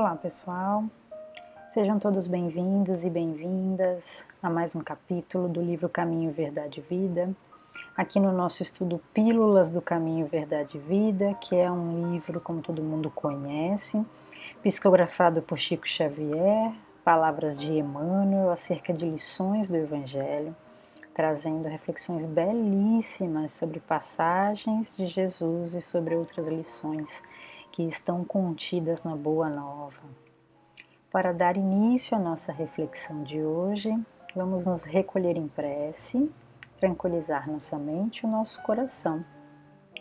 Olá pessoal, sejam todos bem-vindos e bem-vindas a mais um capítulo do livro Caminho, Verdade e Vida, aqui no nosso estudo Pílulas do Caminho, Verdade e Vida, que é um livro, como todo mundo conhece, psicografado por Chico Xavier, palavras de Emmanuel acerca de lições do Evangelho, trazendo reflexões belíssimas sobre passagens de Jesus e sobre outras lições que estão contidas na Boa Nova. Para dar início à nossa reflexão de hoje, vamos nos recolher em prece, tranquilizar nossa mente e o nosso coração,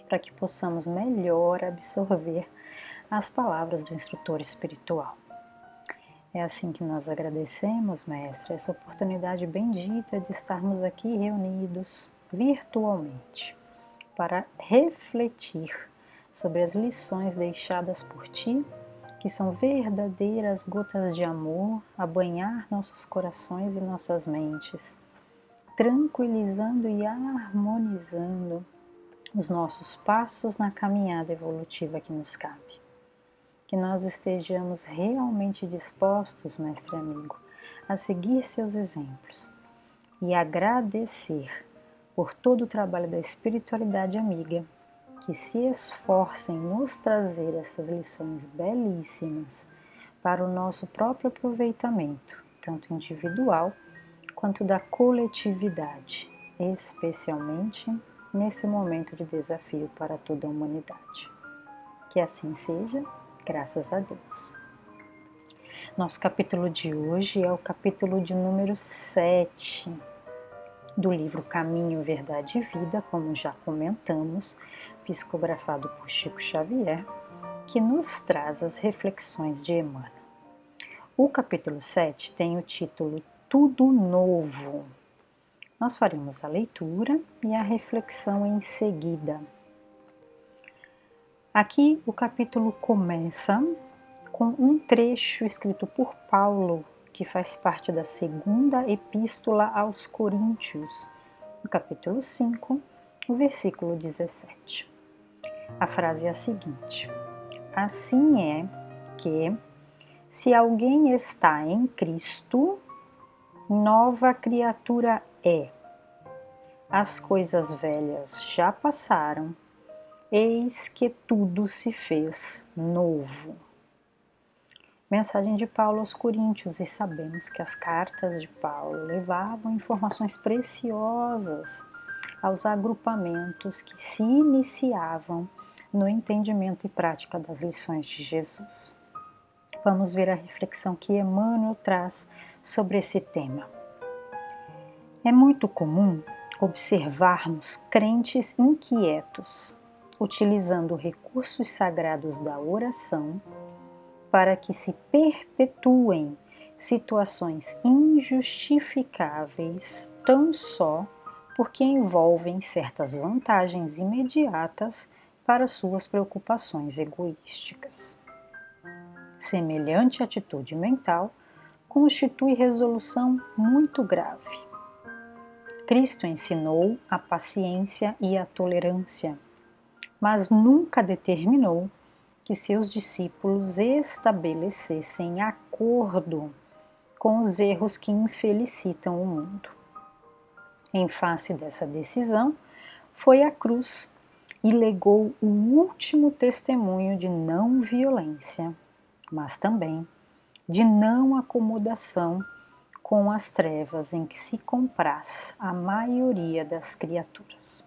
para que possamos melhor absorver as palavras do instrutor espiritual. É assim que nós agradecemos, Mestre, essa oportunidade bendita de estarmos aqui reunidos virtualmente para refletir sobre as lições deixadas por Ti, que são verdadeiras gotas de amor a banhar nossos corações e nossas mentes, tranquilizando e harmonizando os nossos passos na caminhada evolutiva que nos cabe. Que nós estejamos realmente dispostos, Mestre amigo, a seguir seus exemplos e agradecer por todo o trabalho da espiritualidade amiga, que se esforça em nos trazer essas lições belíssimas para o nosso próprio aproveitamento, tanto individual quanto da coletividade, especialmente nesse momento de desafio para toda a humanidade. Que assim seja, graças a Deus. Nosso capítulo de hoje é o capítulo de número 7 do livro Caminho, Verdade e Vida, como já comentamos, psicografado por Chico Xavier, que nos traz as reflexões de Emmanuel. O capítulo 7 tem o título Tudo Novo. Nós faremos a leitura e a reflexão em seguida. Aqui o capítulo começa com um trecho escrito por Paulo, que faz parte da segunda epístola aos Coríntios, no capítulo 5, no versículo 17. A frase é a seguinte: assim é que, se alguém está em Cristo, nova criatura é. As coisas velhas já passaram, eis que tudo se fez novo. Mensagem de Paulo aos Coríntios, e sabemos que as cartas de Paulo levavam informações preciosas aos agrupamentos que se iniciavam no entendimento e prática das lições de Jesus. Vamos ver a reflexão que Emmanuel traz sobre esse tema. É muito comum observarmos crentes inquietos, utilizando recursos sagrados da oração para que se perpetuem situações injustificáveis tão só porque envolvem certas vantagens imediatas para suas preocupações egoísticas. Semelhante atitude mental constitui resolução muito grave. Cristo ensinou a paciência e a tolerância, mas nunca determinou que seus discípulos estabelecessem acordo com os erros que infelicitam o mundo. Em face dessa decisão, foi à cruz e legou o último testemunho de não violência, mas também de não acomodação com as trevas em que se compraz a maioria das criaturas.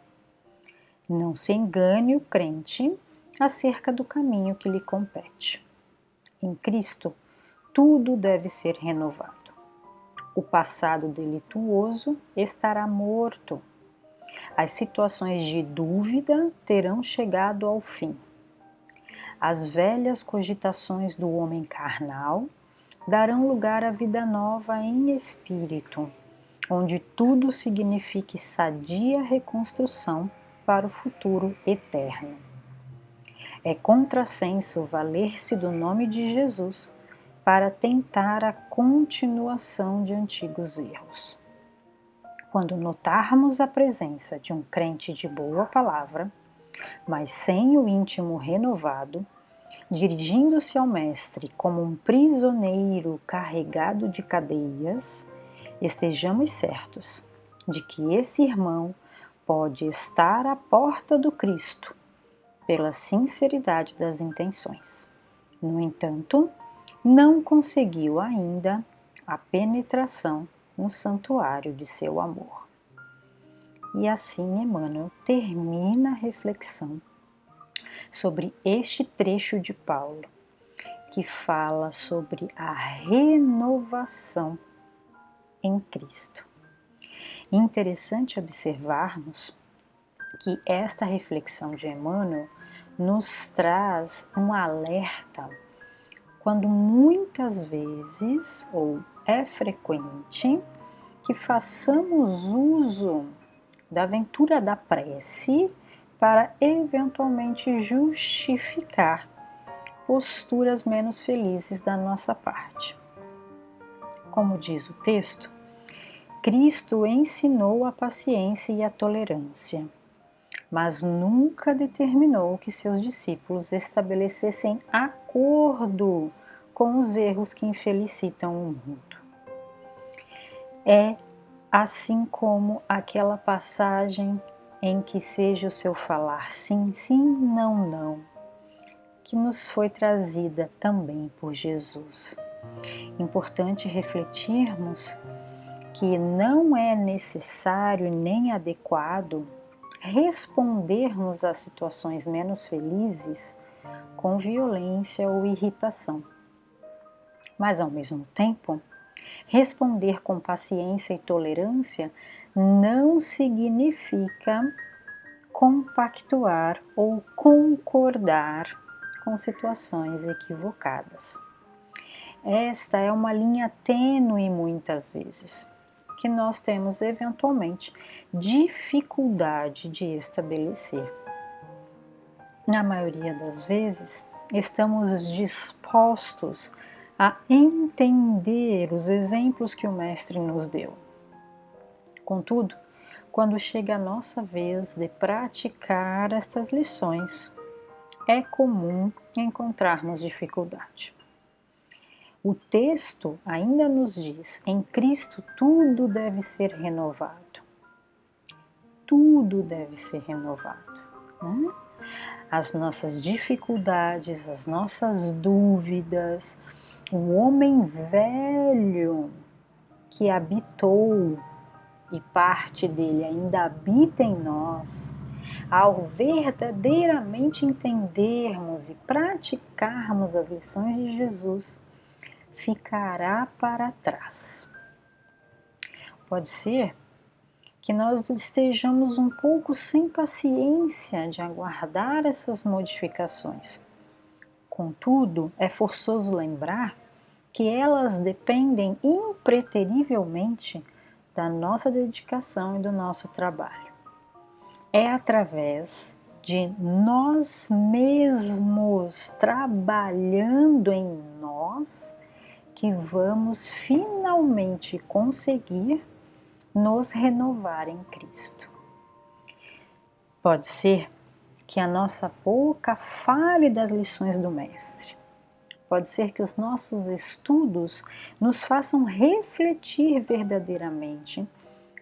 Não se engane o crente acerca do caminho que lhe compete. Em Cristo, tudo deve ser renovado. O passado delituoso estará morto. As situações de dúvida terão chegado ao fim. As velhas cogitações do homem carnal darão lugar à vida nova em espírito, onde tudo signifique sadia reconstrução para o futuro eterno. É contrassenso valer-se do nome de Jesus para tentar a continuação de antigos erros. Quando notarmos a presença de um crente de boa palavra, mas sem o íntimo renovado, dirigindo-se ao mestre como um prisioneiro carregado de cadeias, estejamos certos de que esse irmão pode estar à porta do Cristo pela sinceridade das intenções. No entanto, não conseguiu ainda a penetração no santuário de seu amor. E assim Emmanuel termina a reflexão sobre este trecho de Paulo, que fala sobre a renovação em Cristo. Interessante observarmos que esta reflexão de Emmanuel nos traz um alerta quando muitas vezes, ou é frequente, que façamos uso da aventura da prece para eventualmente justificar posturas menos felizes da nossa parte. Como diz o texto, Cristo ensinou a paciência e a tolerância, mas nunca determinou que seus discípulos estabelecessem acordo com os erros que infelicitam o mundo. É assim como aquela passagem em que seja o seu falar sim, sim, não, não, que nos foi trazida também por Jesus. Importante refletirmos que não é necessário nem adequado respondermos às situações menos felizes com violência ou irritação. Mas, ao mesmo tempo, responder com paciência e tolerância não significa compactuar ou concordar com situações equivocadas. Esta é uma linha tênue muitas vezes, que nós temos eventualmente dificuldade de estabelecer. Na maioria das vezes, estamos dispostos a entender os exemplos que o Mestre nos deu. Contudo, quando chega a nossa vez de praticar estas lições, é comum encontrarmos dificuldade. O texto ainda nos diz: em Cristo tudo deve ser renovado. Tudo deve ser renovado, né? As nossas dificuldades, as nossas dúvidas, o homem velho que habitou e parte dele ainda habita em nós, ao verdadeiramente entendermos e praticarmos as lições de Jesus, ficará para trás. Pode ser que nós estejamos um pouco sem paciência de aguardar essas modificações. Contudo, é forçoso lembrar que elas dependem impreterivelmente da nossa dedicação e do nosso trabalho. É através de nós mesmos trabalhando em nós que vamos finalmente conseguir nos renovar em Cristo. Pode ser que a nossa boca fale das lições do Mestre. Pode ser que os nossos estudos nos façam refletir verdadeiramente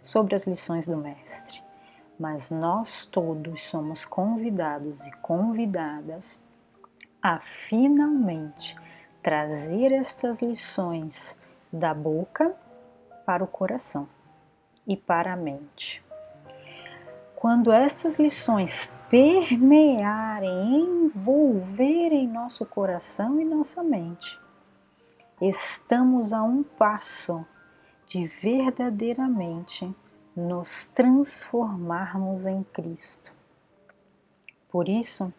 sobre as lições do Mestre. Mas nós todos somos convidados e convidadas a finalmente trazer estas lições da boca para o coração e para a mente. Quando estas lições permearem, envolverem nosso coração e nossa mente, estamos a um passo de verdadeiramente nos transformarmos em Cristo. Por isso,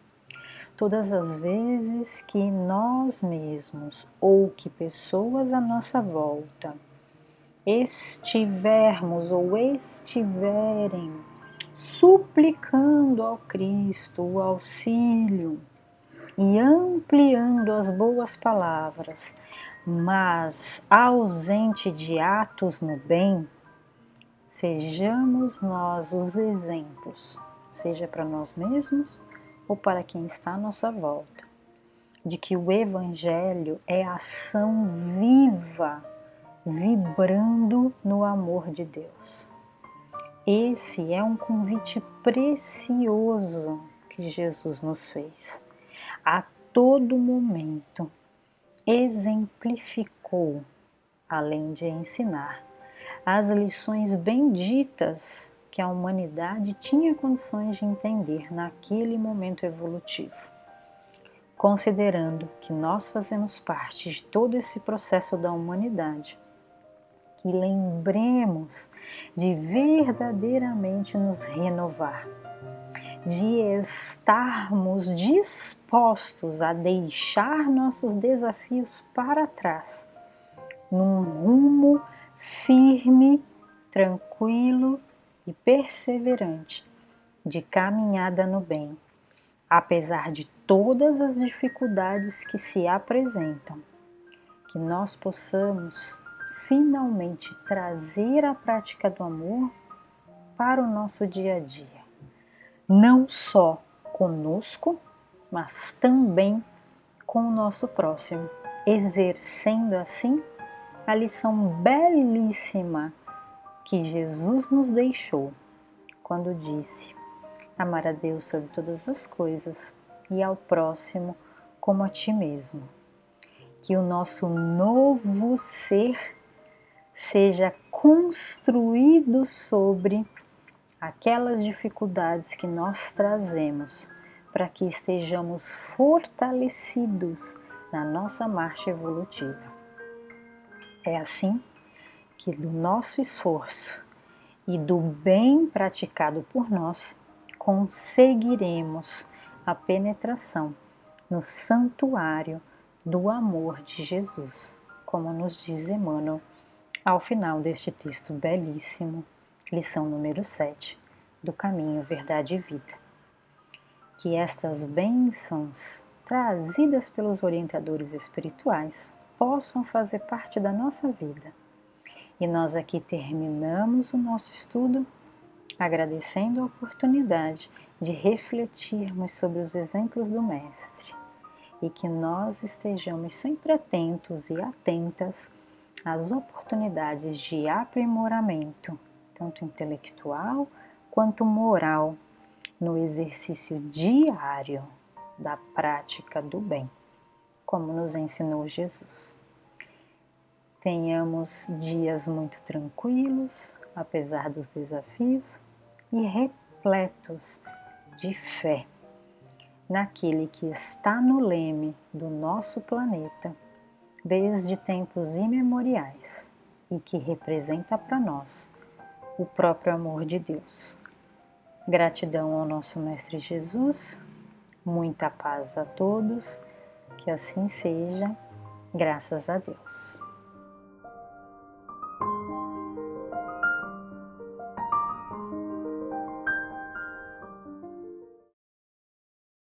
todas as vezes que nós mesmos ou que pessoas à nossa volta estivermos ou estiverem suplicando ao Cristo o auxílio e ampliando as boas palavras, mas ausente de atos no bem, sejamos nós os exemplos, seja para nós mesmos ou para quem está à nossa volta, de que o Evangelho é ação viva, vibrando no amor de Deus. Esse é um convite precioso que Jesus nos fez. A todo momento exemplificou, além de ensinar, as lições benditas que a humanidade tinha condições de entender naquele momento evolutivo. Considerando que nós fazemos parte de todo esse processo da humanidade, que lembremos de verdadeiramente nos renovar, de estarmos dispostos a deixar nossos desafios para trás, num rumo firme, tranquilo e perseverante de caminhada no bem, apesar de todas as dificuldades que se apresentam, que nós possamos finalmente trazer a prática do amor para o nosso dia a dia, não só conosco, mas também com o nosso próximo, exercendo assim a lição belíssima que Jesus nos deixou quando disse: amar a Deus sobre todas as coisas e ao próximo como a ti mesmo. Que o nosso novo ser seja construído sobre aquelas dificuldades que nós trazemos, para que estejamos fortalecidos na nossa marcha evolutiva. É assim que do nosso esforço e do bem praticado por nós, conseguiremos a penetração no santuário do amor de Jesus, como nos diz Emmanuel ao final deste texto belíssimo, lição número 7, do Caminho, Verdade e Vida. Que estas bênçãos trazidas pelos orientadores espirituais possam fazer parte da nossa vida. E nós aqui terminamos o nosso estudo agradecendo a oportunidade de refletirmos sobre os exemplos do Mestre e que nós estejamos sempre atentos e atentas às oportunidades de aprimoramento, tanto intelectual quanto moral, no exercício diário da prática do bem, como nos ensinou Jesus. Tenhamos dias muito tranquilos, apesar dos desafios, e repletos de fé naquele que está no leme do nosso planeta desde tempos imemoriais e que representa para nós o próprio amor de Deus. Gratidão ao nosso Mestre Jesus, muita paz a todos, que assim seja, graças a Deus.